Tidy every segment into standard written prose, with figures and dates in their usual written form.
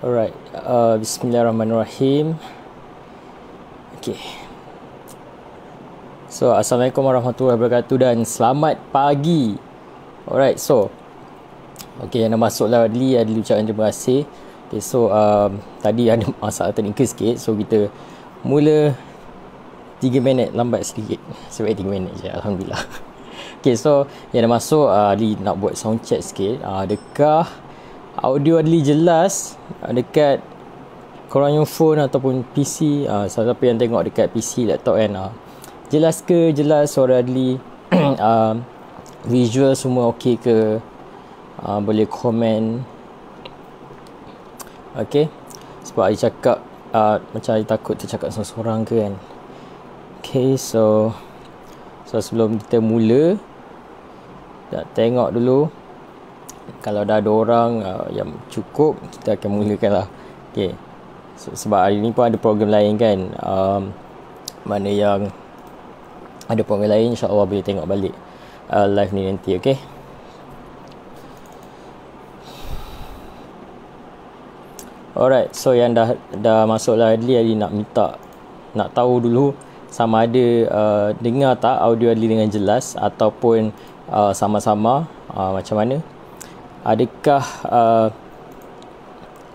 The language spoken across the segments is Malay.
Alright, Bismillahirrahmanirrahim. Okay. So, Assalamualaikum warahmatullahi wabarakatuh dan selamat pagi. Alright, so okay, yang dah masuk lah Adli ucapkan terima kasih. Okay, so tadi ada masalah teknikal sikit, so kita mula 3 minit lambat sedikit. Sebab 3 minit je, Alhamdulillah. Okay, so yang dah masuk, Adli nak buat sound check sikit. Adakah audio Adli jelas dekat korang yang phone ataupun PC? Siapa yang tengok dekat PC, laptop kan, jelas ke? Jelas suara Adli? Visual semua okey ke? Boleh komen. Okay, sebab Adli cakap macam Adli takut tercakap seorang-seorang ke kan. Okay, so sebelum kita mula, nak tengok dulu. Kalau dah ada orang yang cukup, kita akan mulakan lah. Okay, sebab hari ni pun ada program lain kan. Mana yang ada program lain, insyaAllah boleh tengok balik live ni nanti. Okay, alright, so yang dah masuk lah Adli nak tahu dulu sama ada dengar tak audio Adli dengan jelas ataupun sama-sama macam mana. Adakah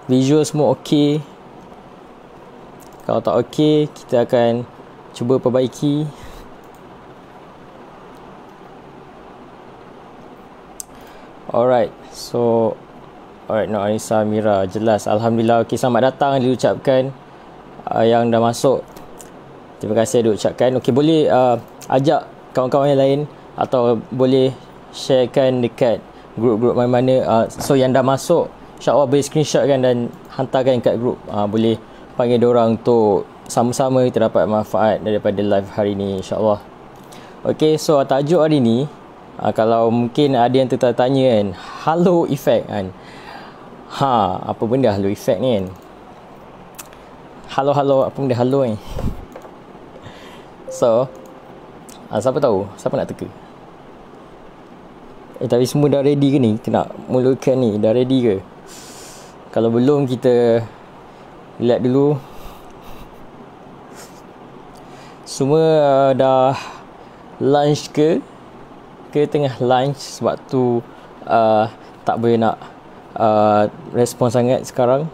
visual semua okey? Kalau tak okey, kita akan cuba perbaiki. Alright, so Nur Anissa Amira jelas, Alhamdulillah. Okey, selamat datang diucapkan yang dah masuk. Terima kasih diucapkan. Okey, boleh ajak kawan-kawan yang lain atau boleh sharekan dekat grup-grup mana-mana. So yang dah masuk, insyaAllah boleh screenshot kan dan hantarkan kat grup. Boleh panggil diorang untuk sama-sama kita dapat manfaat daripada live hari ni, insyaAllah. Okay, so tajuk hari ni, kalau mungkin ada yang tertanya kan, halo effect kan. Apa benda halo effect ni kan? Halo, apa benda halo ni? So siapa tahu? Siapa nak teka? Tapi semua dah ready ke ni? Kena mulakan ni, dah ready ke? Kalau belum, kita lihat dulu. Semua dah lunch ke? Ke tengah lunch, sebab tu tak boleh nak respon sangat sekarang.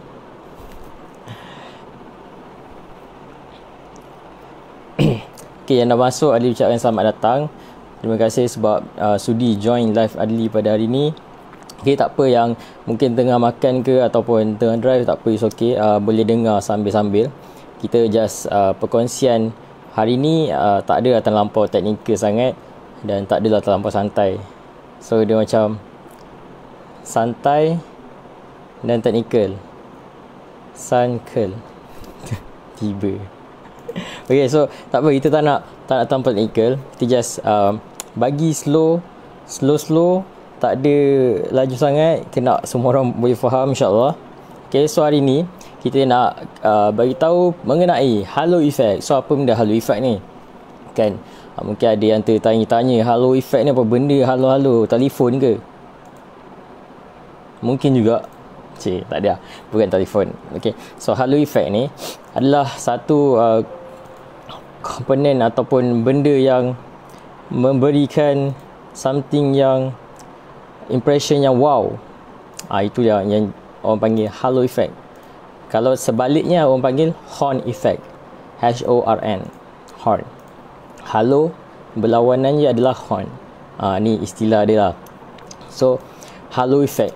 Okay, yang dah masuk, Adli ucapkan selamat datang. Terima kasih sebab sudi join live Adli pada hari ni. Okay, tak apa yang mungkin tengah makan ke ataupun tengah drive, tak apa, it's okay. Boleh dengar sambil-sambil. Kita just perkongsian hari ni tak ada terlampau teknikal sangat dan tak adalah terlampau santai. So dia macam santai dan teknikal. Sankel. Tiba. Okay, so tak apa, kita tak nak terlampau teknikal. Kita just bagi slow, tak ada laju sangat. Kita nak semua orang boleh faham, insyaAllah. Okay, so hari ni kita nak bagi tahu mengenai halo effect. So apa benda halo effect ni kan? Mungkin ada yang tertanya-tanya, halo effect ni apa benda? Halo telefon ke? Mungkin juga. Tak ada, bukan telefon. Okay, so halo effect ni adalah satu komponen ataupun benda yang memberikan something yang impression yang wow. Itu yang orang panggil halo effect. Kalau sebaliknya, orang panggil horn effect. H-O-R-N, horn. Halo berlawanannya adalah horn. Ni istilah dia lah. So halo effect.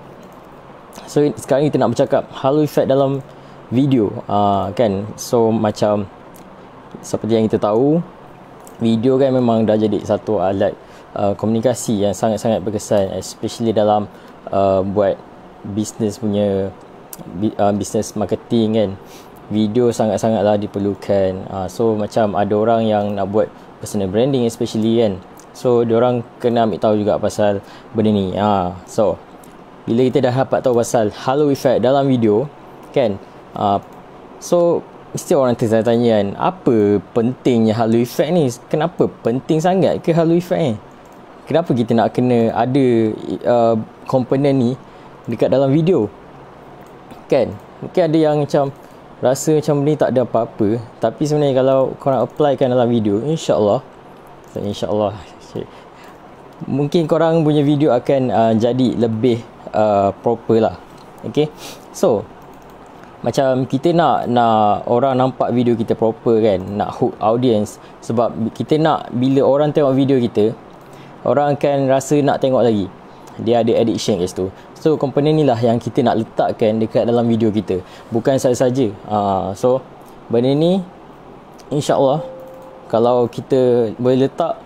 So sekarang kita nak bercakap halo effect dalam video, kan. So macam seperti yang kita tahu, video kan memang dah jadi satu alat komunikasi yang sangat-sangat berkesan, especially dalam buat bisnes punya business marketing kan. Video sangat-sangatlah diperlukan. So macam ada orang yang nak buat personal branding especially kan, so diorang kena ambil tahu juga pasal benda ni. So bila kita dah dapat tahu pasal halo effect dalam video kan, so mesti orang tertanya kan, apa pentingnya halo effect ni? Kenapa penting sangat ke halo effect ni? Kenapa kita nak kena ada komponen ni dekat dalam video? Kan? Mungkin ada yang macam rasa macam ni tak ada apa-apa, tapi sebenarnya kalau korang applykan dalam video, insyaAllah mungkin korang punya video akan jadi lebih proper lah. Okay, so macam kita nak orang nampak video kita proper kan, nak hook audience. Sebab kita nak bila orang tengok video kita, orang akan rasa nak tengok lagi. Dia ada addiction kat situ. So komponen ni lah yang kita nak letakkan dekat dalam video kita, bukan saja-saja. So benda ni insyaAllah kalau kita boleh letak,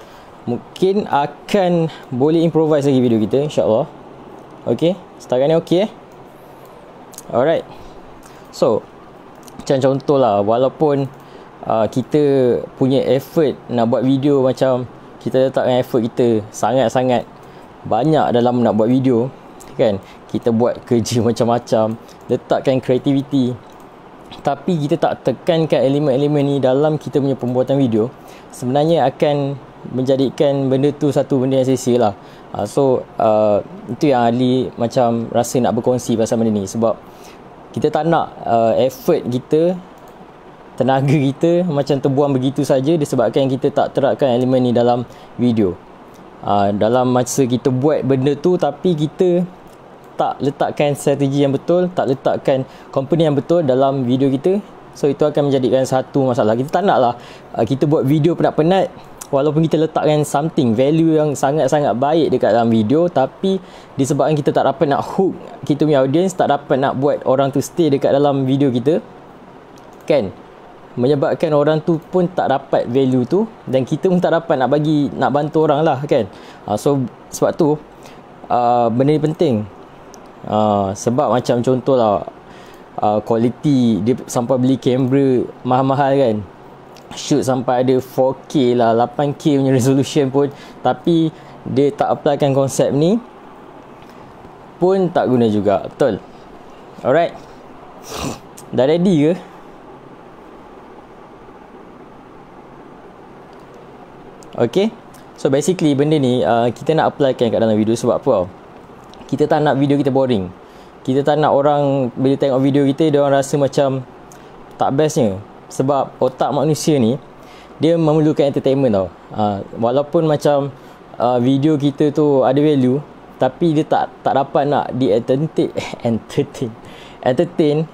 mungkin akan boleh improvise lagi video kita, insyaAllah. Okay, setakat ni okay alright. So macam contoh lah, walaupun kita punya effort nak buat video, macam kita letakkan effort kita sangat-sangat banyak dalam nak buat video kan, kita buat kerja macam-macam, letakkan kreativiti, tapi kita tak tekankan elemen-elemen ni dalam kita punya pembuatan video, sebenarnya akan menjadikan benda tu satu benda yang sia-sia lah. So itu yang Ali macam rasa nak berkongsi pasal benda ni. Sebab kita tak nak effort kita, tenaga kita macam terbuang begitu saja disebabkan kita tak terapkan elemen ni dalam video. Dalam masa kita buat benda tu, tapi kita tak letakkan strategi yang betul, tak letakkan komponen yang betul dalam video kita, so itu akan menjadikan satu masalah. Kita tak nak lah kita buat video penat-penat, walaupun kita letakkan something, value yang sangat-sangat baik dekat dalam video, tapi disebabkan kita tak dapat nak hook kita punya audience, tak dapat nak buat orang tu stay dekat dalam video kita kan, menyebabkan orang tu pun tak dapat value tu, dan kita pun tak dapat nak bantu orang lah kan. So sebab tu benda ni penting. Sebab macam contoh lah, quality dia sampai beli kamera mahal-mahal kan, shoot sampai ada 4K lah, 8K punya resolution pun, tapi dia tak applykan konsep ni pun tak guna juga. Betul? Alright, dah ready ke? Okay, so basically benda ni kita nak applykan kat dalam video. Sebab apa? Kita tak nak video kita boring. Kita tak nak orang bila tengok video kita, dia orang rasa macam tak bestnya. Sebab otak manusia ni, dia memerlukan entertainment tau. Walaupun macam video kita tu ada value, tapi dia tak dapat nak entertain.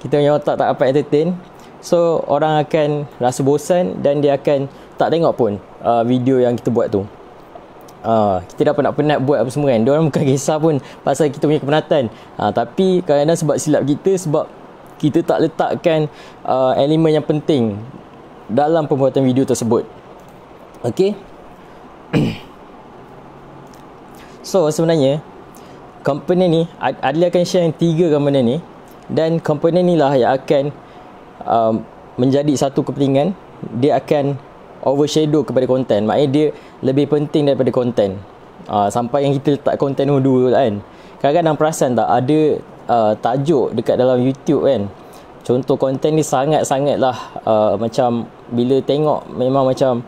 Kita punya otak tak dapat entertain. So orang akan rasa bosan dan dia akan tak tengok pun video yang kita buat tu. Kita dah penat buat apa semua kan. Diorang bukan kisah pun pasal kita punya kepenatan, tapi kadang-kadang sebab silap kita, sebab kita tak letakkan elemen yang penting dalam pembuatan video tersebut. Okay. So sebenarnya komponen ni, Adli akan share yang 3 komponen ni, dan komponen ni lah yang akan menjadi satu kepentingan. Dia akan overshadow kepada konten. Maknanya dia lebih penting daripada konten. Sampai yang kita letak konten nombor 2 kan. Kadang-kadang perasan tak ada tajuk dekat dalam YouTube kan, contoh konten ni sangat-sangatlah macam bila tengok memang macam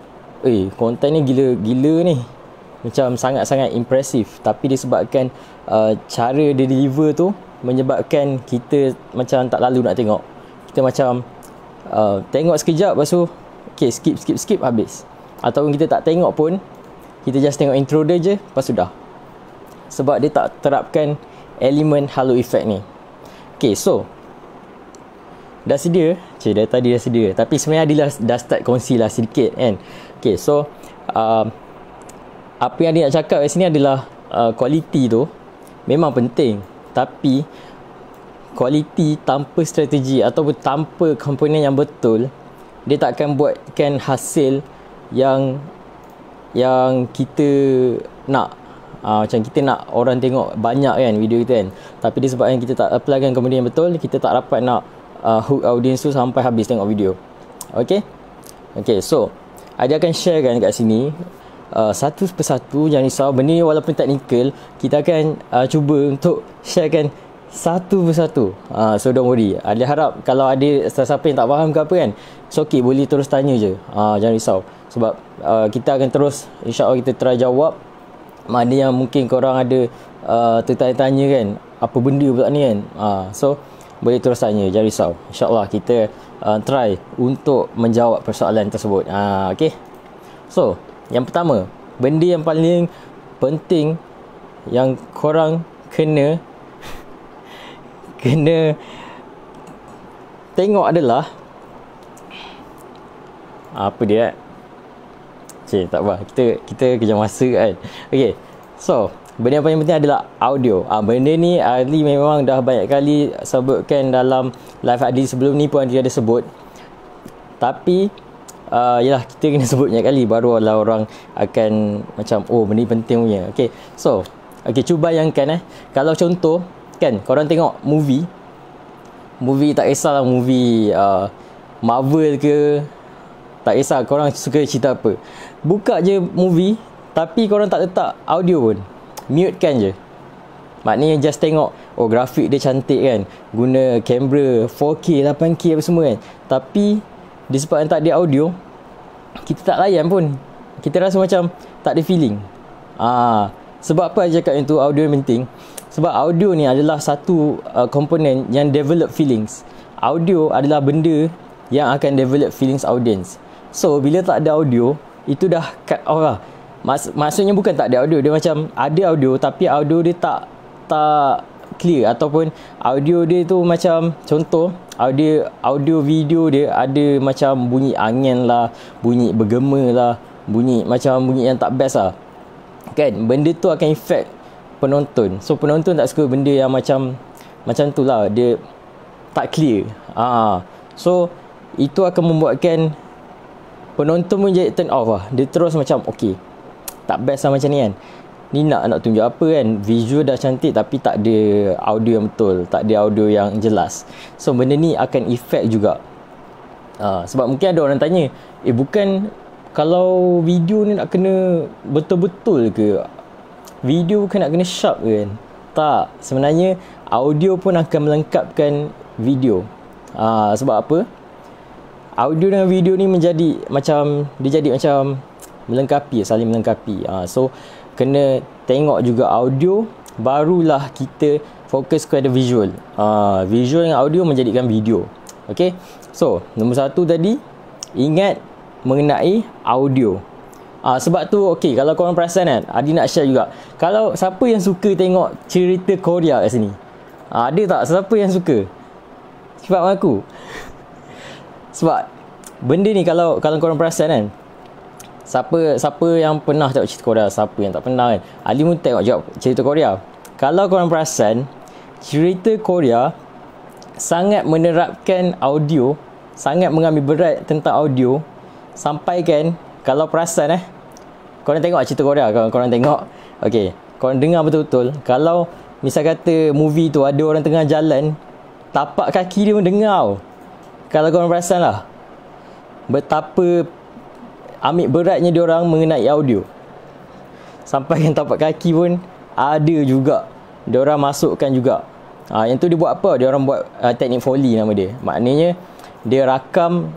konten ni gila-gila ni, macam sangat-sangat impresif, tapi disebabkan cara dia deliver tu menyebabkan kita macam tak lalu nak tengok. Kita macam tengok sekejap, lepas tu okay, skip habis. Ataupun kita tak tengok pun, kita just tengok intro dia je, lepas tu dah. Sebab dia tak terapkan elemen halo effect ni. Okay, so dah sedia? Dari tadi dah sedia, tapi sebenarnya Adil dah start kongsi lah sedikit kan. Okay, so apa yang Adil nak cakap kat sini adalah quality tu memang penting, tapi quality tanpa strategi ataupun tanpa komponen yang betul, dia takkan buatkan hasil yang kita nak. Macam kita nak orang tengok banyak kan video kita kan, tapi disebabkan kita tak applykan komponen yang betul, kita tak dapat nak hook audience tu sampai habis tengok video. Okay, so Adil akan share kan kat sini satu persatu. Jangan risau, benda ni walaupun teknikal, kita akan cuba untuk sharekan satu persatu. So don't worry. Adil harap kalau ada siapa yang tak faham ke apa kan, so okay, boleh terus tanya je. Jangan risau, sebab kita akan terus, insyaAllah kita try jawab. Mana yang mungkin korang ada tertanya-tanya kan, apa benda pula ni kan. So boleh terus tanya, jangan risau. InsyaAllah kita try untuk menjawab persoalan tersebut. Okay. So, yang pertama, benda yang paling penting yang korang kena tengok adalah apa dia? Tak apa, kita kejar masa kan. Okay. So, benda yang paling penting adalah audio. Benda ni Adli memang dah banyak kali sebutkan dalam live Adli sebelum ni pun Adli ada sebut. Tapi yalah, kita kena sebut banyak kali barulah orang akan macam benda ni penting punya. Okay. So, cuba bayangkan kalau contoh kan korang tengok movie tak kisahlah movie Marvel ke, tak kisah korang suka cerita apa, buka je movie tapi korang tak letak audio pun, mute kan je. Maknanya just tengok, grafik dia cantik kan, guna kamera 4K 8K apa semua kan, tapi disebabkan tak ada audio, kita tak layan pun, kita rasa macam tak ada feeling. Sebab apa saya cakap itu audio penting? Sebab audio ni adalah satu komponen yang develop feelings. Audio adalah benda yang akan develop feelings audience. So bila tak ada audio, itu dah cut off lah. Maksudnya bukan tak ada audio, dia macam ada audio tapi audio dia tak clear, ataupun audio dia tu macam contoh audio video dia ada macam bunyi angin lah, bunyi bergema lah, bunyi yang tak best lah kan. Benda tu akan effect penonton. So penonton tak suka benda yang macam tu lah, dia tak clear. So itu akan membuatkan penonton pun jadi turn off lah. Dia terus macam tak best lah macam ni kan. Ni nak tunjuk apa kan, visual dah cantik tapi tak ada audio yang betul, tak ada audio yang jelas. So benda ni akan effect juga. Sebab mungkin ada orang tanya, bukan kalau video ni nak kena betul-betul ke, video bukan nak kena sharp ke kan? Tak, sebenarnya audio pun akan melengkapkan video. Sebab apa? Audio dengan video ni menjadi macam, dia jadi macam melengkapi, saling melengkapi. So kena tengok juga audio, barulah kita fokus kepada visual. Visual dengan audio menjadikan video. Okay. So nombor satu tadi, ingat mengenai audio. Sebab tu kalau korang perasan kan, Adi nak share juga, kalau siapa yang suka tengok cerita Korea kat sini, ada tak siapa yang suka? Cepat aku. Sebab benda ni kalau korang perasan kan, siapa yang pernah tengok cerita Korea, siapa yang tak pernah kan, Ali pun tengok juga cerita Korea. Kalau korang perasan, cerita Korea sangat menerapkan audio, sangat mengambil berat tentang audio, sampai kan kalau perasan korang tengok cerita Korea, korang tengok, korang dengar betul-betul, kalau misal kata movie tu ada orang tengah jalan, tapak kaki dia pun dengar. Kalau korang perasan lah, betapa ambil beratnya diorang mengenai audio, sampai yang tapak kaki pun ada juga diorang masukkan juga. Yang tu dia buat apa? Diorang buat teknik Foley nama dia. Maknanya dia rakam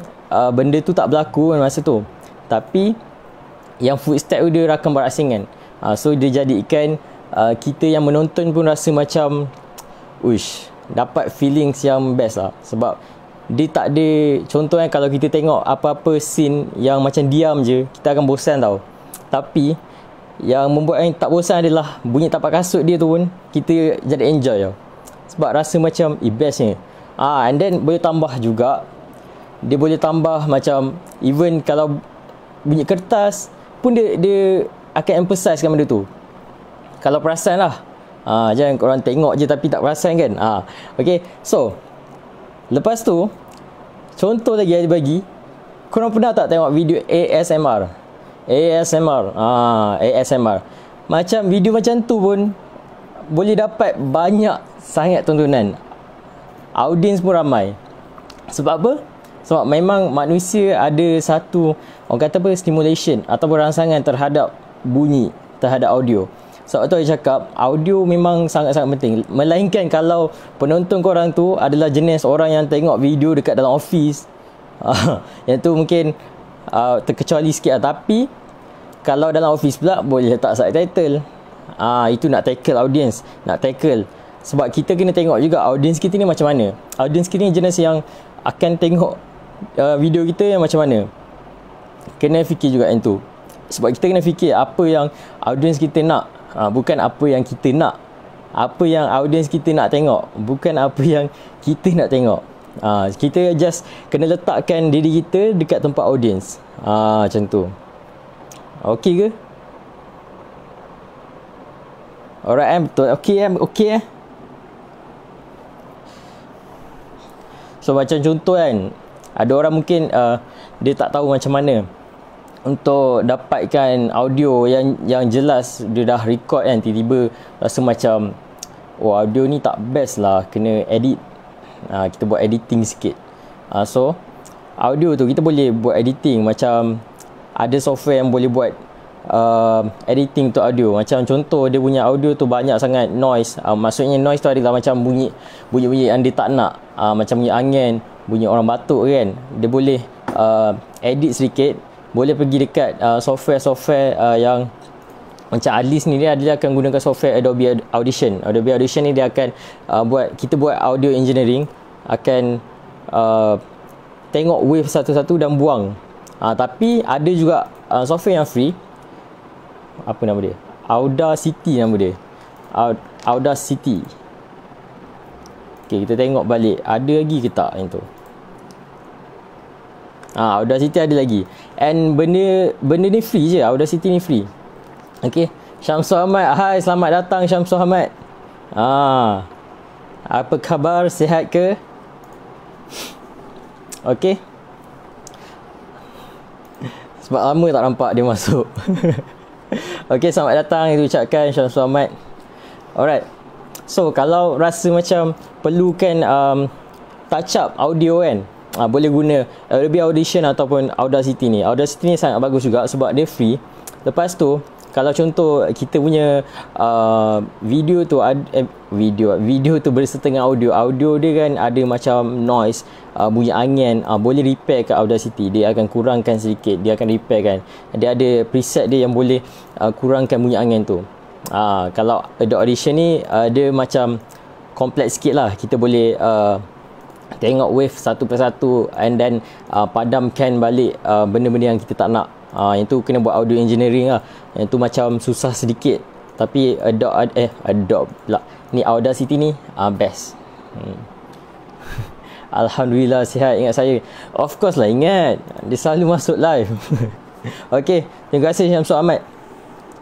benda tu tak berlaku masa tu, tapi yang footstep tu dia rakam berasingan. So dia jadikan kita yang menonton pun rasa macam dapat feelings yang best lah. Sebab dia tak ada, contohnya kalau kita tengok apa-apa scene yang macam diam je, kita akan bosan tau. Tapi yang membuat yang tak bosan adalah bunyi tapak kasut dia tu pun kita jadi enjoy tau. Sebab rasa macam bestnya. And then boleh tambah juga, dia boleh tambah macam even kalau bunyi kertas pun dia akan emphasizekan benda tu. Kalau perasan lah, jangan korang tengok je tapi tak perasan kan. Okay, so lepas tu contoh lagi ada bagi, korang pernah tak tengok video ASMR? ASMR macam video macam tu pun boleh dapat banyak sangat tontonan, audience pun ramai. Sebab apa? Sebab memang manusia ada satu, orang kata apa, stimulation atau rangsangan terhadap bunyi, terhadap audio. Sebab tu saya cakap audio memang sangat-sangat penting. Melainkan kalau penonton korang tu adalah jenis orang yang tengok video dekat dalam office, yang tu mungkin terkecuali sikit lah. Tapi kalau dalam office pula boleh letak subtitle. Itu nak tackle audience, nak tackle Sebab kita kena tengok juga audience kita ni macam mana. Audience kita ni jenis yang akan tengok video kita yang macam mana. Kena fikir juga yang tu. Sebab kita kena fikir apa yang audience kita nak, bukan apa yang kita nak. Apa yang audience kita nak tengok, bukan apa yang kita nak tengok. Kita just kena letakkan diri kita dekat tempat audience. Macam tu. Okey ke? Alright, betul. Okey. So macam contoh kan, ada orang mungkin dia tak tahu macam mana untuk dapatkan audio yang jelas. Dia dah record kan, tiba-tiba rasa macam audio ni tak best lah, kena edit. Kita buat editing sikit. So audio tu kita boleh buat editing. Macam ada software yang boleh buat editing untuk audio. Macam contoh, dia punya audio tu banyak sangat noise. Maksudnya noise tu adalah macam bunyi yang dia tak nak. Macam bunyi angin, bunyi orang batuk kan. Dia boleh edit sedikit. Boleh pergi dekat software yang macam Alice ni, dia akan gunakan software Adobe Audition. Adobe Audition ni dia akan kita buat audio engineering, akan tengok wave satu-satu dan buang. Tapi ada juga software yang free. Apa nama dia? Audacity nama dia. Audacity. Okay, kita tengok balik ada lagi ke tak yang tu. Audacity ada lagi. And benda ni free je. Audacity ni free. Okay, Syamsul Ahmad. Hai, selamat datang Syamsul Ahmad. Apa khabar? Sihat ke? Okay. Sebab lama tak nampak dia masuk. Okay, selamat datang itu ucapkan Syamsul Ahmad. Alright. So, kalau rasa macam perlukan touch up audio kan, boleh guna Adobe Audition ataupun Audacity ni. Audacity ni sangat bagus juga sebab dia free. Lepas tu, kalau contoh kita punya video tu berserta dengan audio dia kan ada macam noise, bunyi angin, boleh repair ke Audacity. Dia akan kurangkan sedikit, dia akan repair kan. Dia ada preset dia yang boleh kurangkan bunyi angin tu. Kalau Adobe Audition ni dia macam kompleks sikit lah. Kita boleh tengok wave satu persatu and then padamkan balik benda-benda yang kita tak nak. Yang tu kena buat audio engineering lah. Yang tu macam susah sedikit. Tapi Adobe pula. Ni Audacity ni best. Alhamdulillah sihat. Ingat saya? Of course lah ingat. Dia selalu masuk live. Okay, terima kasih Syamsul Ahmad.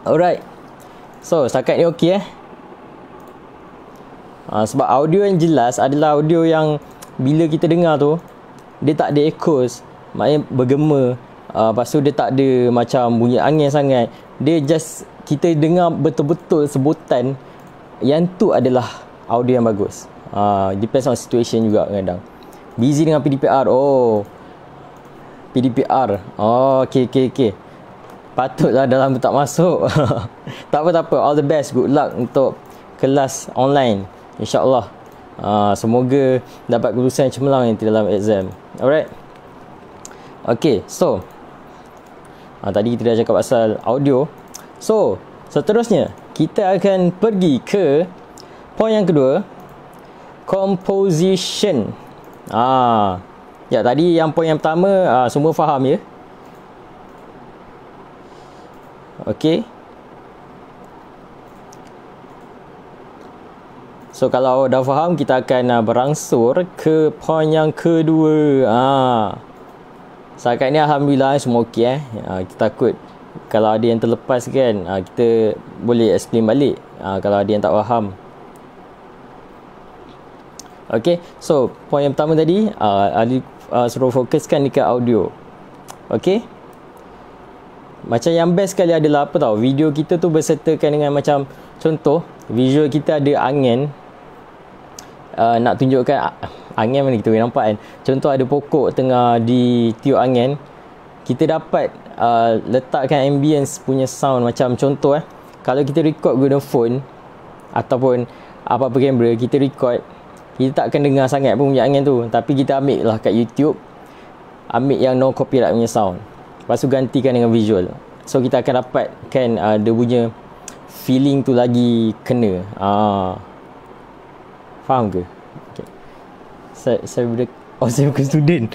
Alright. So setakat ni okey sebab audio yang jelas adalah audio yang bila kita dengar tu dia tak ada echoes, maknanya bergema. Lepas tu dia tak ada macam bunyi angin sangat. Dia just kita dengar betul-betul sebutan. Yang tu adalah audio yang bagus. Depends on situation juga kadang. Busy dengan PDPR. PDPR. Okay. Patutlah dalam tu tak masuk. Tak apa. All the best. Good luck untuk kelas online. InsyaAllah. Semoga dapat kelulusan cemerlang nanti dalam exam. Alright. Okay, so tadi kita dah cakap pasal audio. So, seterusnya kita akan pergi ke poin yang kedua, composition. Ya, tadi yang poin yang pertama semua faham ya? Okay. So kalau dah faham, kita akan berangsur ke poin yang kedua. Setakat ni Alhamdulillah semua okey kita takut kalau ada yang terlepas kan, kita boleh explain balik kalau ada yang tak faham. Okay, so poin yang pertama tadi suruh fokuskan dekat audio. Okay, macam yang best sekali adalah apa tau, video kita tu bersertakan dengan macam contoh visual kita ada angin. Nak tunjukkan angin mana kita boleh nampak kan. Contoh ada pokok tengah ditiup angin, kita dapat letakkan ambience punya sound. Macam contoh kalau kita record guna phone ataupun apa-apa kamera, kita record, kita tak akan dengar sangat pun bunyi angin tu. Tapi kita ambil lah kat YouTube, ambil yang no copyright punya sound, lepas tu gantikan dengan visual. So kita akan dapatkan dia punya feeling tu lagi kena. Faham ke? Okay. Saya bukan student.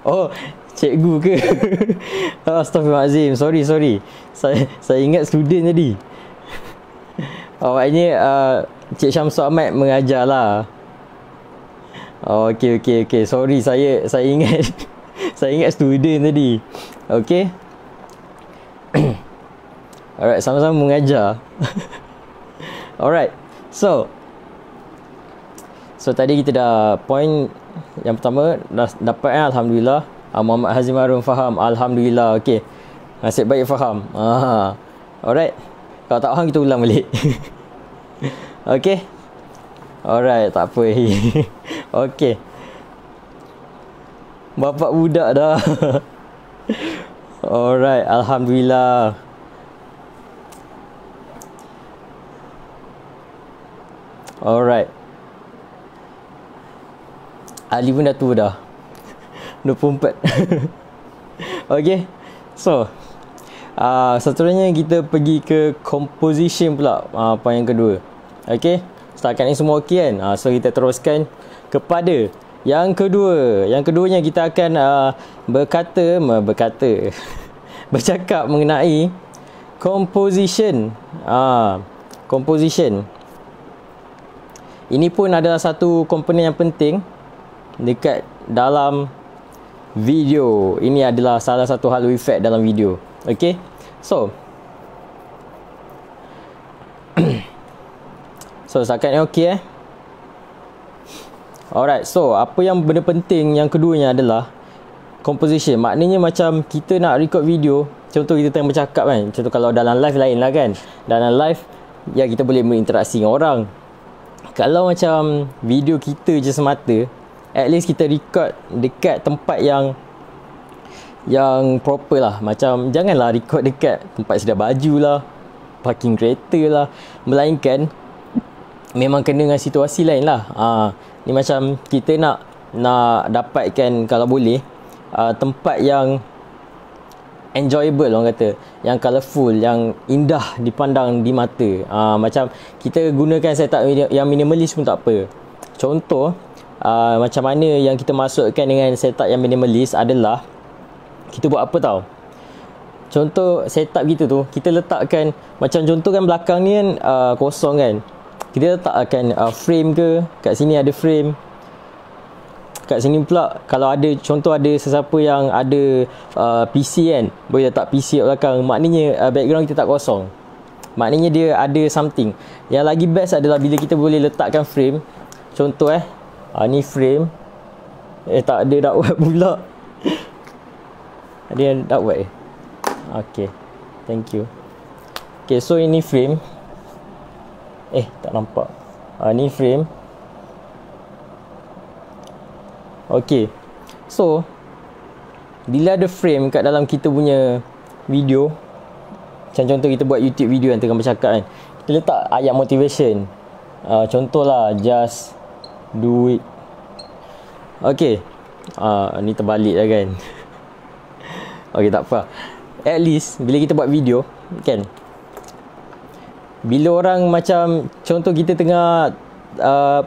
Oh, cikgu ke? Astaghfirullahalazim. Sorry. Saya ingat student tadi. Maknanya Cik Syamsul Ahmad mengajar lah. Oh, okey. Sorry, saya ingat saya ingat student tadi. Okey. Alright, sama-sama mengajar. Alright. So tadi kita dah point yang pertama dah dapat alhamdulillah. Muhammad Hazim Harun faham, alhamdulillah. Okey. Nasib baik faham. Alright. Kalau tak faham kita ulang balik. Okey. Alright, tak apa. Okey. Bapak budak dah. Alright, alhamdulillah. Alright. Ali pun dah tua dah. 24. Okay. So seterusnya kita pergi ke composition pula, point yang kedua. Okay. Setakat ni semua okey kan? So kita teruskan kepada yang kedua. Yang keduanya kita akan bercakap mengenai composition. Composition. Ini pun adalah satu komponen yang penting dekat dalam video. Ini adalah salah satu halo effect dalam video. Okay. So setakat ni okey Alright, so apa yang benda penting yang keduanya adalah composition. Maknanya macam kita nak record video, contoh kita tengah bercakap kan. Contoh kalau dalam live lain lah kan. Dalam live ya kita boleh berinteraksi dengan orang. Kalau macam video kita je semata, at least kita record dekat tempat yang proper lah. Macam janganlah record dekat tempat sedia baju lah, parking kereta lah. Melainkan memang kena dengan situasi lain lah. Ni macam kita nak dapatkan kalau boleh tempat yang enjoyable orang kata, yang colourful, yang indah dipandang di mata. Macam kita gunakan setup yang minimalis pun tak apa. Contoh macam mana yang kita masukkan dengan setup yang minimalis adalah kita buat apa tau. Contoh setup kita tu, kita letakkan macam contoh kan belakang ni kan kosong kan. Kita letakkan frame ke, kat sini ada frame. Kat sini pula kalau ada contoh ada sesiapa yang ada PC kan, boleh letak PC kat belakang. Maknanya background kita tak kosong. Maknanya dia ada something. Yang lagi best adalah bila kita boleh letakkan frame. Contoh ni frame. Tak ada dakwat pula. Ada yang dakwat Okay, thank you. Okay, so ini frame. Tak nampak. Ni frame. Okay. So bila ada frame kat dalam kita punya video, macam contoh kita buat YouTube video yang tengah bercakap kan, kita letak ayat motivation. Contohlah just do it. Okay. Ni terbalik lah kan. Okay, tak apa. At least bila kita buat video kan, bila orang macam contoh kita tengah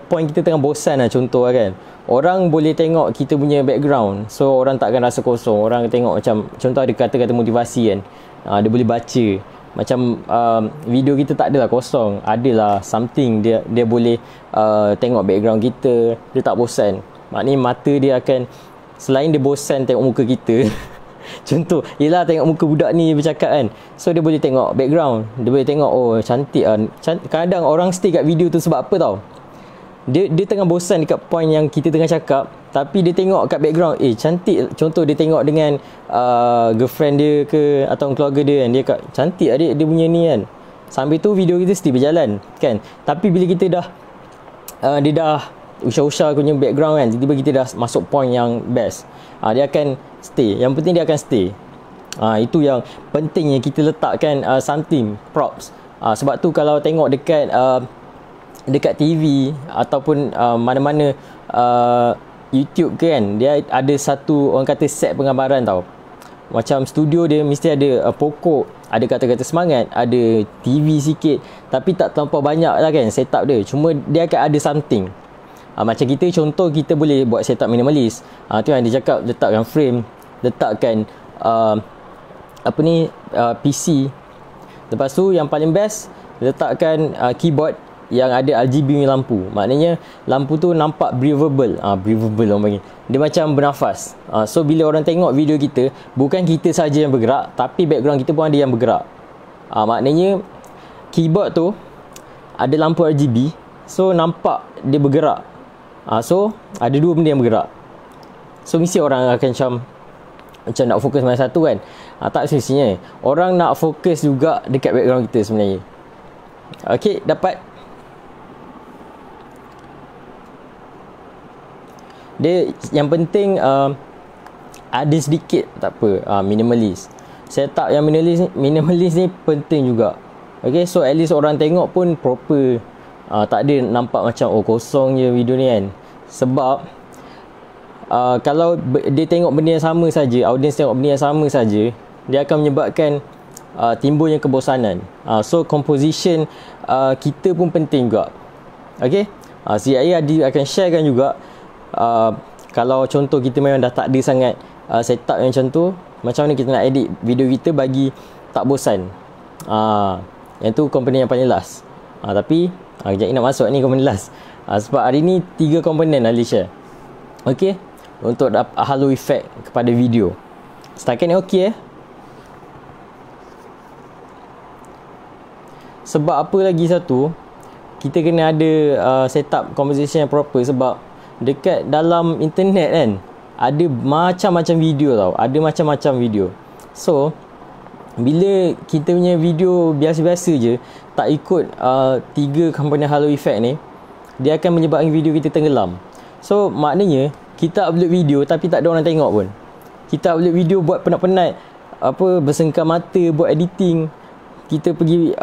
point kita tengah bosan lah contoh lah kan, orang boleh tengok kita punya background. So orang takkan rasa kosong. Orang tengok macam contoh ada kata-kata motivasi kan, dia boleh baca. Macam video kita tak adalah kosong, adalah something. Dia boleh tengok background kita, dia tak bosan. Maknanya mata dia akan, selain dia bosan tengok muka kita contoh, yelah tengok muka budak ni bercakap kan, so dia boleh tengok background. Dia boleh tengok, oh cantik kadang orang stay kat video tu sebab apa tau, dia tengah bosan dekat point yang kita tengah cakap, tapi dia tengok kat background, cantik. Contoh dia tengok dengan girlfriend dia ke atau keluarga dia kan, dia kat cantik adik dia punya ni kan. Sambil tu video kita still berjalan kan. Tapi bila kita dah dia dah usah-usah punya background kan, tiba-tiba kita dah masuk point yang best, dia akan stay. Yang penting dia akan stay. Itu yang pentingnya kita letakkan something props. Sebab tu kalau tengok dekat TV ataupun mana-mana YouTube ke kan, dia ada satu orang kata set penggambaran tau. Macam studio dia mesti ada pokok, ada kata-kata semangat, ada TV sikit, tapi tak terlampau banyak lah kan setup dia. Cuma dia akan ada something. Macam kita, contoh kita boleh buat setup minimalis. Tu yang dia cakap, letakkan frame, letakkan PC. Lepas tu yang paling best, letakkan keyboard yang ada RGB punya lampu. Maknanya lampu tu nampak breathable. Breathable orang panggil. Dia macam bernafas. So bila orang tengok video kita, bukan kita saja yang bergerak, tapi background kita pun ada yang bergerak. Maknanya keyboard tu ada lampu RGB, so nampak dia bergerak. So ada dua benda yang bergerak. So mesti orang akan macam nak fokus mana satu kan. Tak semestinya. Orang nak fokus juga dekat background kita sebenarnya. Okay, dapat. Dia yang penting ada sedikit tak apa, minimalis. Setup yang minimalis ni penting juga. Okay, so at least orang tengok pun proper. Tak ada nampak macam kosong je video ni kan. Sebab kalau dia tengok benda yang sama saja, audience tengok benda yang sama saja, dia akan menyebabkan timbulnya kebosanan. So composition kita pun penting juga. Okay, CIA akan sharekan juga kalau contoh kita memang dah tak ada sangat setup yang macam tu, macam mana kita nak edit video kita bagi tak bosan. Yang tu komponen yang paling last. Tapi kejap nak masuk ni komponen last. Sebab hari ni 3 komponen Ali share. Okay, untuk halo effect kepada video. Setakat ni okey Sebab apa lagi satu, kita kena ada setup composition yang proper. Sebab dekat dalam internet kan, ada macam-macam video tau. Ada macam-macam video. So bila kita punya video biasa-biasa je, tak ikut 3 komponen halo effect ni, dia akan menyebabkan video kita tenggelam. So maknanya kita upload video tapi tak ada orang tengok pun. Kita upload video buat penat-penat, bersengkam mata buat editing. Kita pergi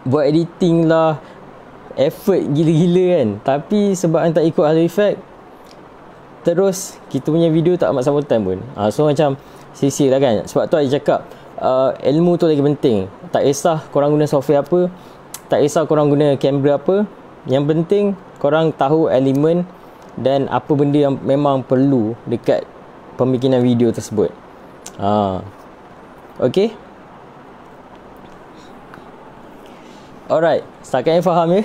buat editing lah, effort gila-gila kan. Tapi sebab tak ikut halo effect, terus kita punya video tak amat sambutan pun. So macam sia-sia lah kan. Sebab tu saya cakap ilmu tu lagi penting. Tak kisah korang guna software apa, tak kisah korang guna kamera apa, yang penting korang tahu elemen dan apa benda yang memang perlu dekat pembikinan video tersebut. Okay, alright, setakat ni faham ya?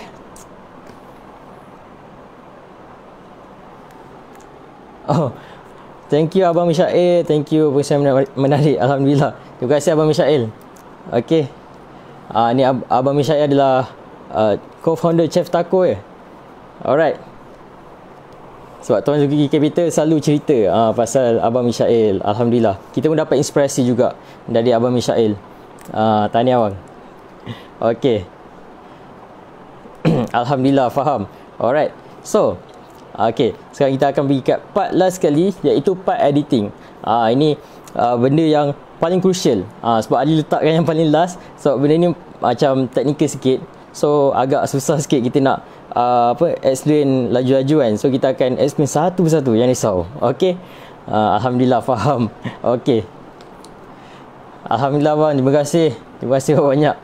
Thank you Abang Mishael. Thank you perkongsian menarik. Alhamdulillah. Terima kasih Abang Mishael. Okay, ni Abang Mishael adalah co-founder Chef Taco Alright. Sebab Tuan Zulkifli Capital selalu cerita pasal Abang Mishael. Alhamdulillah, kita pun dapat inspirasi juga dari Abang Mishael. Tahniah Abang. Okay. Alhamdulillah faham. Alright. So okay, sekarang kita akan pergi kat part last sekali, iaitu part editing. Ini benda yang paling crucial. Sebab Ali letakkan yang paling last, sebab benda ni macam teknikal sikit. So agak susah sikit kita nak explain laju-laju kan. So kita akan explain satu persatu, jangan risau. Okay, Alhamdulillah faham. Okay, Alhamdulillah bang, terima kasih banyak.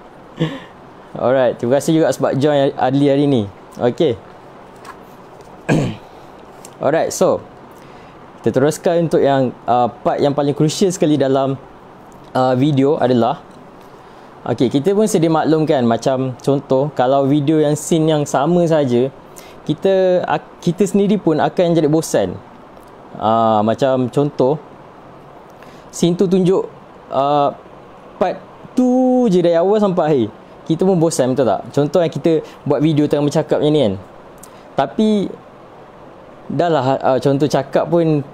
Alright, terima kasih juga sebab join Adli hari ni. Okay. Alright, so kita teruskan untuk yang part yang paling crucial sekali dalam video adalah, okay, kita pun sedia maklumkan, macam contoh kalau video yang scene yang sama saja, kita sendiri pun akan jadi bosan. Macam contoh scene tu tunjuk part tu je dari awal sampai akhir, kita pun bosan, betul tak? Contoh yang kita buat video tengah bercakap macam ni kan, tapi dah lah contoh cakap pun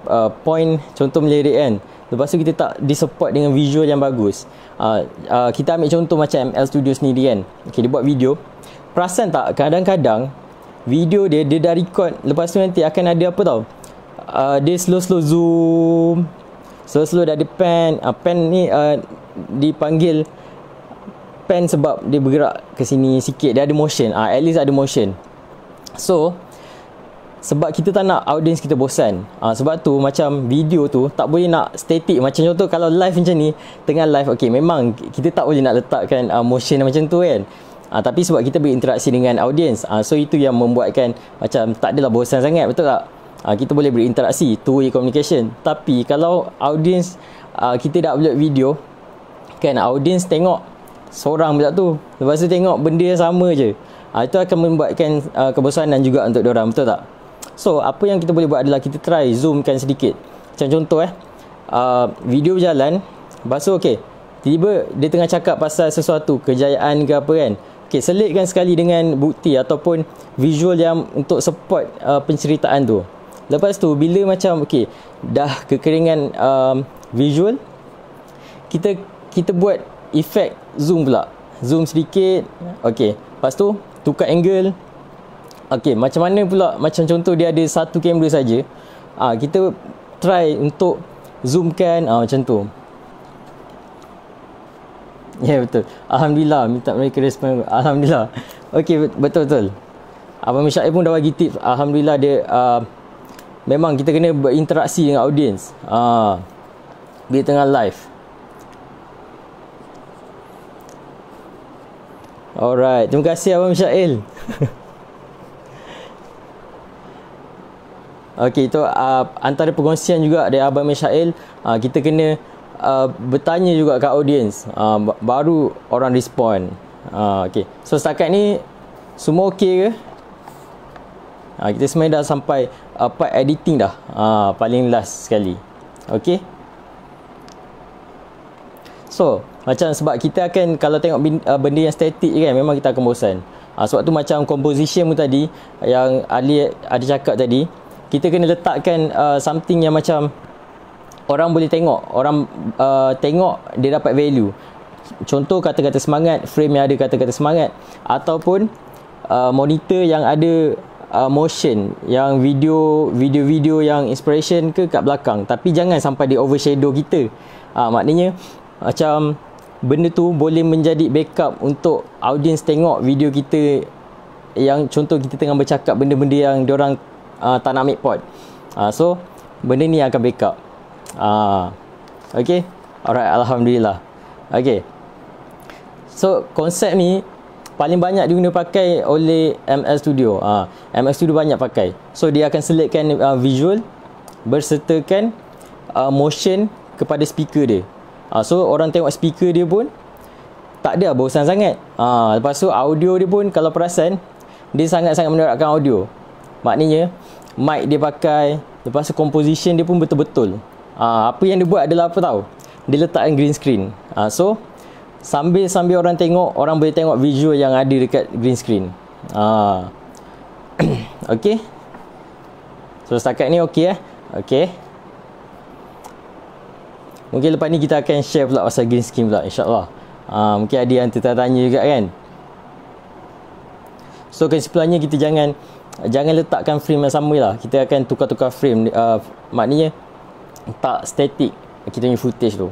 point, contoh melirik kan, lepas tu kita tak disupport dengan visual yang bagus. Kita ambil contoh macam ML Studio sendiri kan. Okay, dia buat video, perasan tak kadang-kadang video dia dah record, lepas tu nanti akan ada apa tau, dia slow zoom, slow dah ada pan. Pan ni dipanggil pan sebab dia bergerak ke sini sikit, dia ada motion. At least ada motion. So sebab kita tak nak audience kita bosan. Sebab tu macam video tu tak boleh nak static. Macam contoh kalau live macam ni, tengah live, okay, memang kita tak boleh nak letakkan motion macam tu kan. Tapi sebab kita berinteraksi dengan audience, so itu yang membuatkan macam tak adalah bosan sangat, betul tak? Kita boleh berinteraksi, two-way communication. Tapi kalau audience kita dah upload video kan, audience tengok seorang pula tu, lepas tu tengok benda yang sama je, itu akan membuatkan kebosanan juga untuk diorang, betul tak? So apa yang kita boleh buat adalah kita try zoomkan sedikit. Macam contoh video berjalan, lepas tu tiba dia tengah cakap pasal sesuatu, kejayaan ke apa kan, selitkan sekali dengan bukti ataupun visual yang untuk support penceritaan tu. Lepas tu bila macam dah kekeringan visual, kita buat efek zoom pula. Zoom sedikit. Lepas tu tukar angle. Macam mana pula, macam contoh dia ada satu kamera saja. Kita try untuk zoomkan macam tu. Ya, betul. Alhamdulillah, minta mereka respon. Alhamdulillah. Betul. Abang Syaib pun dah bagi tips. Alhamdulillah dia memang kita kena berinteraksi dengan audience. Bila tengah live. Alright, terima kasih Abang Syail. Itu antara perkongsian juga dari Abang Syail. Kita kena bertanya juga kat audience, baru orang respon. So setakat ni semua ke? Kita sebenarnya dah sampai part editing dah, paling last sekali. So macam sebab kita akan, kalau tengok benda yang statik kan, memang kita akan bosan. Sebab tu macam composition pun tadi yang Ali ada cakap tadi, kita kena letakkan something yang macam orang boleh tengok, tengok dia dapat value. Contoh kata-kata semangat, frame yang ada kata-kata semangat, ataupun monitor yang ada motion, yang video yang inspiration ke kat belakang, tapi jangan sampai dia overshadow kita. Maknanya macam benda tu boleh menjadi backup untuk audience tengok video kita, yang contoh kita tengah bercakap benda-benda yang diorang tak nak ambil pot. So benda ni akan backup. Alright, alhamdulillah. So konsep ni paling banyak diguna pakai oleh ML Studio. ML Studio banyak pakai. So dia akan selitkan visual bersertakan motion kepada speaker dia. So orang tengok speaker dia pun tak ada bosan sangat. Lepas tu audio dia pun kalau perasan, dia sangat-sangat meneratkan audio. Maknanya mic dia pakai, lepas tu composition dia pun betul-betul. Apa yang dia buat adalah apa tahu? Dia letakkan green screen. So sambil orang tengok, orang boleh tengok visual yang ada dekat green screen. So setakat ni mungkin lepas ni kita akan share pula pasal green screen pula, insyaAllah. Mungkin ada yang tertanya juga kan. So kesimpulannya, kita jangan letakkan frame yang sama lah. Kita akan tukar-tukar frame. Maknanya tak static kita punya footage tu.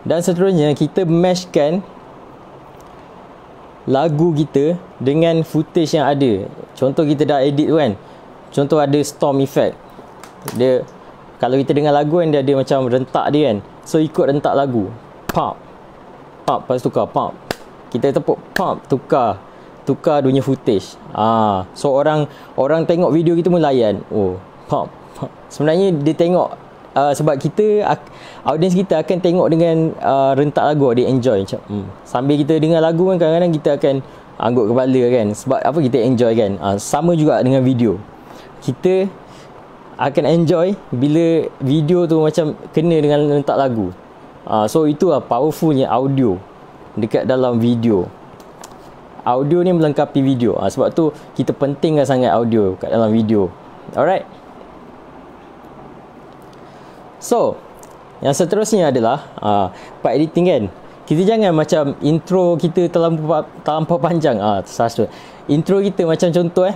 Dan seterusnya kita meshkan lagu kita dengan footage yang ada. Contoh kita dah edit tu kan, contoh ada storm effect. Dia, kalau kita dengar lagu kan, dia ada macam rentak dia kan. So ikut rentak lagu, pop, lepas tukar pop, kita tepuk pop, tukar dia punya footage. So orang tengok video kita pun layan. Pop. Sebenarnya dia tengok sebab kita, audience kita akan tengok dengan rentak lagu, dia enjoy macam sambil kita dengar lagu kan, kadang-kadang kita akan angguk kepala kan, sebab apa, kita enjoy kan. Sama juga dengan video, kita akan enjoy bila video tu macam kena dengan rentak lagu. So itulah powerfulnya audio dekat dalam video. Audio ni melengkapi video. Sebab tu kita pentingkan sangat audio kat dalam video. Alright. So yang seterusnya adalah part editing kan. Kita jangan macam intro kita terlampau panjang. Tersalah. Intro kita macam contoh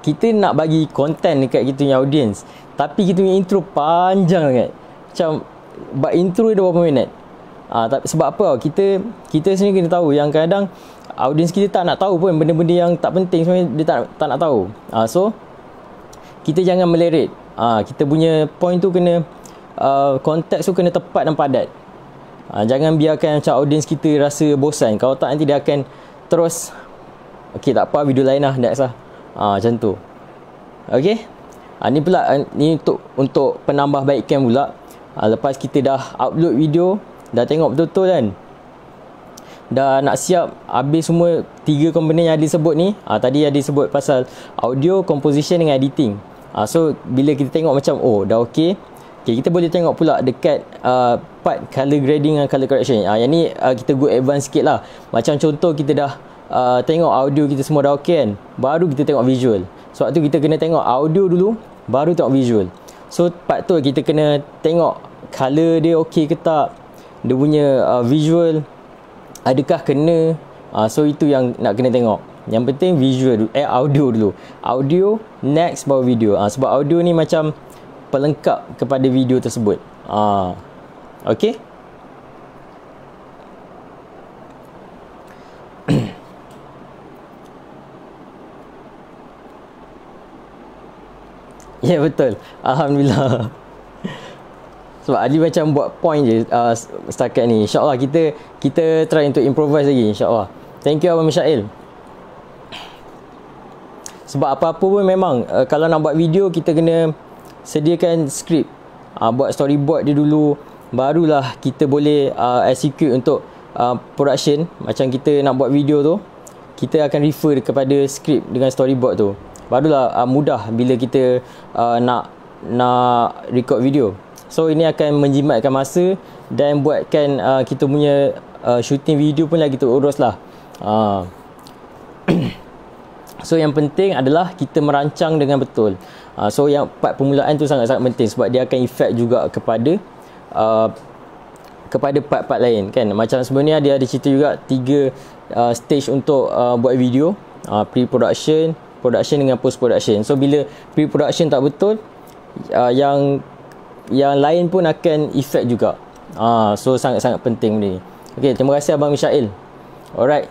kita nak bagi konten dekat kita punya audience, tapi kita punya intro panjang sangat. Macam intro dia berapa minit. Sebab apa? Kita sendiri kena tahu yang kadang audience kita tak nak tahu pun benda-benda yang tak penting, sebenarnya dia tak nak tahu. So kita jangan meleret. Kita punya point tu kena, konteks tu kena tepat dan padat. Jangan biarkan macam audience kita rasa bosan. Kalau tak, nanti dia akan terus, okay, tak apa, video lain lah, next lah. Macam tu. Okay. Ni pula, ni untuk penambahbaikan pula. Lepas kita dah upload video, dah tengok betul-betul kan, dah nak siap habis semua 3 komponen yang ada sebut ni. Tadi ada sebut pasal audio, composition dengan editing. So bila kita tengok macam dah okey, kita boleh tengok pula dekat part color grading dan color correction. Yang ni kita go advance sikit lah. Macam contoh, kita dah tengok audio kita semua dah okey kan, baru kita tengok visual. Sebab tu kita kena tengok audio dulu, baru tengok visual. So part tu kita kena tengok color dia okey ke tak, dia punya visual adakah kena. So itu yang nak kena tengok. Yang penting visual audio dulu. Audio next baru video. Sebab audio ni macam pelengkap kepada video tersebut. Okay. Ya, betul. Alhamdulillah. Sebab Adli macam buat point je setakat ni. InsyaAllah kita try untuk improvise lagi, insyaAllah. Thank you Abang Mishael. Sebab apa-apa pun memang kalau nak buat video, kita kena sediakan skrip, buat storyboard dia dulu, barulah kita boleh execute untuk production. Macam kita nak buat video tu, kita akan refer kepada skrip dengan storyboard tu, barulah mudah bila kita nak record video. So ini akan menjimatkan masa dan buatkan kita punya shooting video pun lagi terurus lah. So yang penting adalah kita merancang dengan betul. So yang part permulaan tu sangat-sangat penting, sebab dia akan efek juga kepada part-part lain kan. Macam sebenarnya dia ada cerita juga 3 stage untuk buat video. Pre-production, production dengan post-production. So bila pre-production tak betul, yang lain pun akan efek juga. So sangat-sangat penting ni. Okay, terima kasih Abang Mishael. Alright.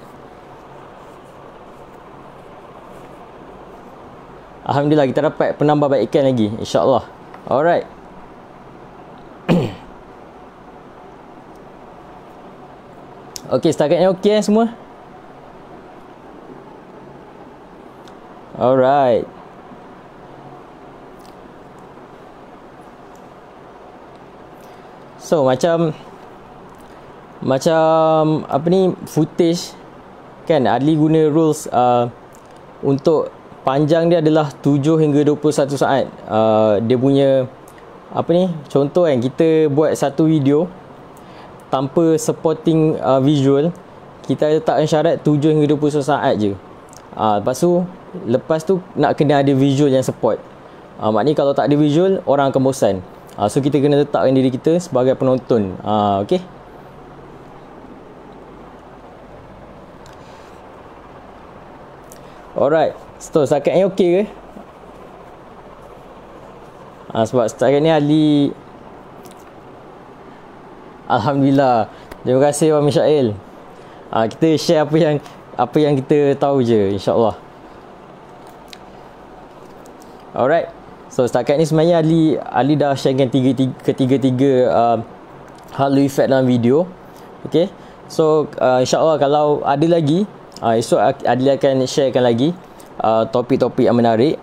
Alhamdulillah kita dapat penambahbaikan lagi, insya-Allah. Alright. Okay, setakat ni okey semua. Alright. So macam apa ni, footage kan, Adli guna rules untuk panjang dia adalah 7 hingga 21 saat. Dia punya apa ni, contoh kan, kita buat satu video tanpa supporting visual, kita letakkan syarat 7 hingga 21 saat je. Lepas tu nak kena ada visual yang support. Maknanya kalau tak ada visual, orang akan bosan. So kita kena letakkan diri kita sebagai penonton. Okay. Alright. So setakat ni okey ke? Sebab setakat ni Ali, Alhamdulillah. Terima kasih Abang Mishael. Kita share apa yang kita tahu je, insya-Allah. Alright. So setakat ni sebenarnya Ali dah sharekan ketiga-tiga halo efek dalam video. Okay. So insya-Allah kalau ada lagi, esok Ali akan sharekan lagi topik-topik yang menarik.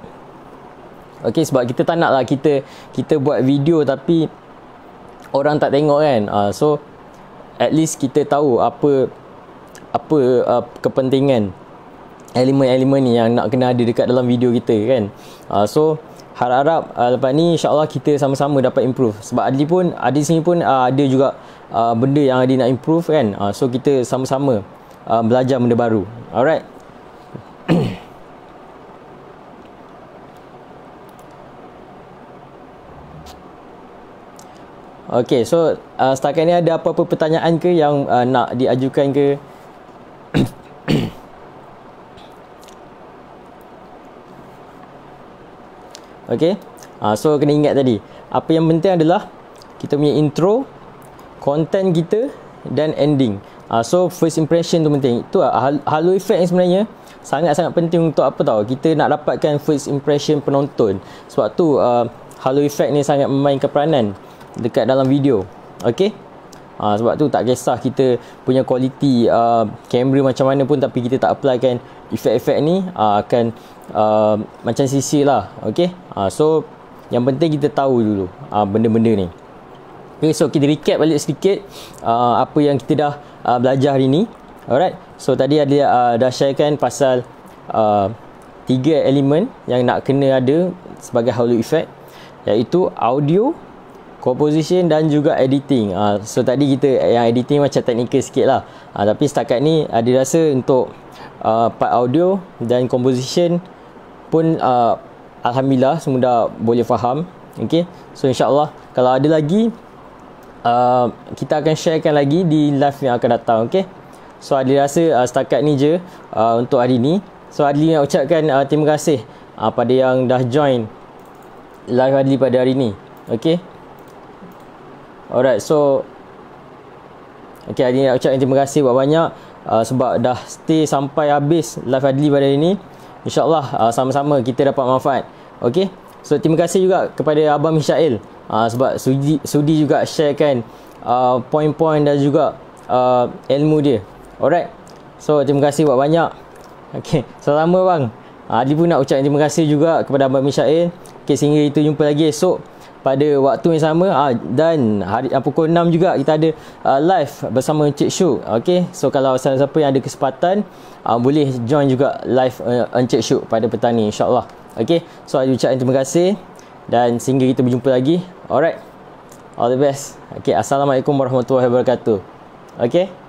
Okay, sebab kita tak nak lah kita buat video tapi orang tak tengok kan. So at least kita tahu apa kepentingan elemen-elemen ni yang nak kena ada dekat dalam video kita kan. So harap-harap lepas ni insya-Allah kita sama-sama dapat improve. Sebab Adli sini pun ada juga benda yang Adli nak improve kan. So kita sama-sama belajar benda baru. Alright. Okay, so setakat ni ada apa-apa pertanyaan ke yang nak diajukan ke? Okay. So kena ingat tadi, apa yang penting adalah kita punya intro, content kita dan ending. So first impression tu penting. Itu halo effect ni sebenarnya sangat-sangat penting untuk apa tahu, kita nak dapatkan first impression penonton. Sebab tu halo effect ni sangat memainkan peranan dekat dalam video. Okay. Sebab tu tak kisah kita punya kualiti kamera macam mana pun, tapi kita tak applykan efek-efek ni, akan macam sisi lah. Okay, so yang penting kita tahu dulu benda-benda ni. Okay, so kita recap balik sedikit apa yang kita dah belajar hari ni. Alright, so tadi ada dah sharekan pasal 3 elemen yang nak kena ada sebagai halo effect, iaitu audio, composition dan juga editing. So tadi kita yang editing macam teknikal sikit lah, tapi setakat ni ada rasa untuk part audio dan composition pun alhamdulillah semua dah boleh faham. Okay, so insyaAllah kalau ada lagi kita akan sharekan lagi di live yang akan datang. Okay, so ada rasa setakat ni je untuk hari ni. So Adli nak ucapkan terima kasih pada yang dah join live Adli pada hari ni. Okay, alright, so Adli nak ucapkan terima kasih banyak sebab dah stay sampai habis live Adli pada hari ni. InsyaAllah sama-sama kita dapat manfaat. Okay, so terima kasih juga kepada Abang Mishael sebab sudi juga sharekan poin-poin dan juga ilmu dia. Alright, so terima kasih banyak. Okay, sama bang. Adli pun nak ucapkan terima kasih juga kepada Abang Mishael. Okay, sehingga kita jumpa lagi esok pada waktu yang sama, dan hari pukul 6 juga kita ada live bersama Encik Syuk. Okay, so kalau siapa yang ada kesempatan boleh join juga live Encik Syuk pada petang ni, insyaAllah. Okay, so Adli ucapkan terima kasih dan sehingga kita berjumpa lagi. Alright, all the best. Okay, Assalamualaikum warahmatullahi wabarakatuh. Okay.